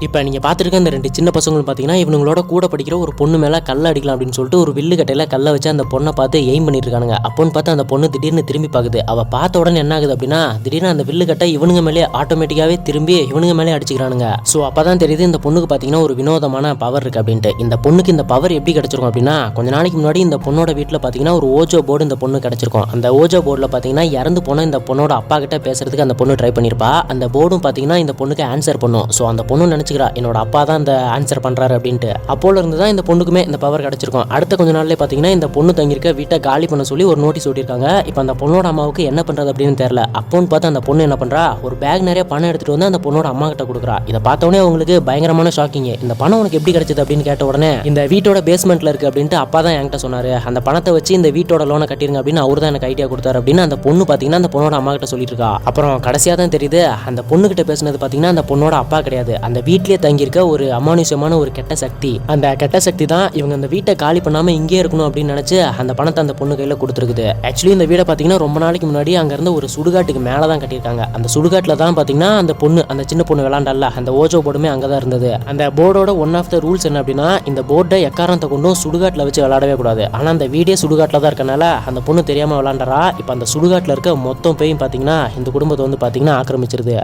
இப்போ நீங்கள் பார்த்துருக்க இந்த 2 சின்ன பசங்களும் பார்த்தீங்கன்னா இவங்களோட கூட படிக்கிற ஒரு பொண்ணு மேலே கல்ல அடிக்கலாம் அப்படின்னு சொல்லிட்டு ஒரு வில்லு கட்டையில் கல்லை வச்சு அந்த பொண்ணை பார்த்து எய்ம் பண்ணிட்டு இருக்கானுங்க. அப்போன்னு பார்த்து அந்த பொண்ணு திடீர்னு திரும்பி பார்க்குது. அவள் பார்த்த உடனே என்ன ஆகுது அப்படின்னா திடீர்னு அந்த வில்லு கட்டை இவனுங்க மேலே ஆட்டோமேட்டிக்காகவே திரும்பி இவனுங்க மேலே அடிச்சுக்கிறானுங்க. ஸோ அப்போ தான் தெரியுது இந்த பொண்ணுக்கு பார்த்தீங்கன்னா ஒரு வினோதமான பவர் இருக்குது அப்படின்ட்டு. இந்த பொண்ணுக்கு இந்த பவர் எப்படி கிடச்சிருக்கும் அப்படின்னா கொஞ்ச நாளைக்கு முன்னாடி இந்த பொண்ணோட வீட்டில் பார்த்தீங்கன்னா ஒரு ஓஜோ போர்டு இந்த பொண்ணு கிடச்சிருக்கும். அந்த ஓஜோ போர்டில் பார்த்தீங்கன்னா இறந்து போன இந்த பொண்ணோட அப்பா கிட்ட பேசுறதுக்கு அந்த பொண்ணு ட்ரை பண்ணியிருப்பா. அந்த போர்டும் பார்த்தீங்கன்னா இந்த பொண்ணுக்கு ஆன்சர் பண்ணும். ஸோ அந்த பொண்ணு நினச்சிக்கிறா என்னோட அப்பா தான் இந்த ஆன்சர் பண்றாரு அப்படின்ட்டு. அப்போல இருந்து தான் இந்த பொண்ணுக்குமே இந்த பவர் கிடைச்சிருக்கும். அடுத்த கொஞ்ச நாள்லயே பாத்தீங்கன்னா இந்த பொண்ணு தங்கியிருக்க வீட்டை காலி பண்ண சொல்லி ஒரு நோட்டீஸ் ஓட்டிருக்காங்க. இப்போ அந்த பொண்ணோட அம்மாவுக்கு என்ன பண்றது அப்படின்னு தெரியல. அப்போன்னு பார்த்து அந்த பொண்ணு என்ன பண்றா ஒரு பேக் நிறைய பணம் எடுத்துட்டு வந்து அந்த பொண்ணோட அம்மா கிட்ட கொடுக்குறா. இதை பார்த்தோன்னே அவங்களுக்கு பயங்கரமான ஷாக்கிங். இந்த பணம் உனக்கு எப்படி கிடைச்சது அப்படின்னு கேட்ட உடனே இந்த வீட்டோட பேஸ்மெண்ட்ல இருக்கு அப்படின்ட்டு அப்பா தான் என்கிட்ட சொன்னாரு. அந்த பணத்தை வச்சு இந்த வீட்டோட லோனை கட்டிருங்க அப்படின்னு அவரு தான் எனக்கு ஐடியா கொடுத்தாரு அப்படின்னு அந்த பொண்ணு பாத்தீங்கன்னா அந்த பொண்ணோட அம்மா கிட்ட சொல்லிட்டு இருக்கா. அப்புறம் கடைசியா தான் தெரியுது அந்த பொண்ணு கிட்ட பேசுனது பாத்தீங்கன்னா அந்த பொண்ணோட அப்பா கிடையாது. அந்த வீட்லயே தங்கியிருக்க ஒரு அமானுஷ்யமான ஒரு கெட்ட சக்தி. அந்த கெட்ட சக்தி தான் இவங்க அந்த வீட்டை காலி பண்ணாம இங்கே இருக்கணும் அப்படின்னு நினைச்சு அந்த பணத்தை அந்த பொண்ணு கையில கொடுத்துருக்குது. ஆக்சுவலி இந்த வீடை பாத்தீங்கன்னா ரொம்ப நாளைக்கு முன்னாடி அங்க இருந்து ஒரு சுடுகாட்டுக்கு மேல தான் கட்டியிருக்காங்க. அந்த சுடுகாட்டுல தான் பாத்தீங்கன்னா அந்த பொண்ணு அந்த சின்ன பொண்ணு விளாண்டால அந்த ஓஜோ போர்டுமே அங்கதான் இருந்தது. அந்த போர்டோட ஒன் ஆஃப் த ரூல்ஸ் என்ன அப்படின்னா இந்த போர்டை எக்காரத்தை கொண்டும் சுடுகாட்டுல வச்சு விளையாடவே கூடாது. ஆனா அந்த வீடே சுடுகாட்டுல தான் இருக்கனால அந்த பொண்ணு தெரியாம விளாண்டறா. இப்ப அந்த சுடுகாட்டுல இருக்க மொத்தம் பேயும் பாத்தீங்கன்னா இந்த குடும்பத்தை வந்து பாத்தீங்கன்னா ஆக்கிரமிச்சிருது.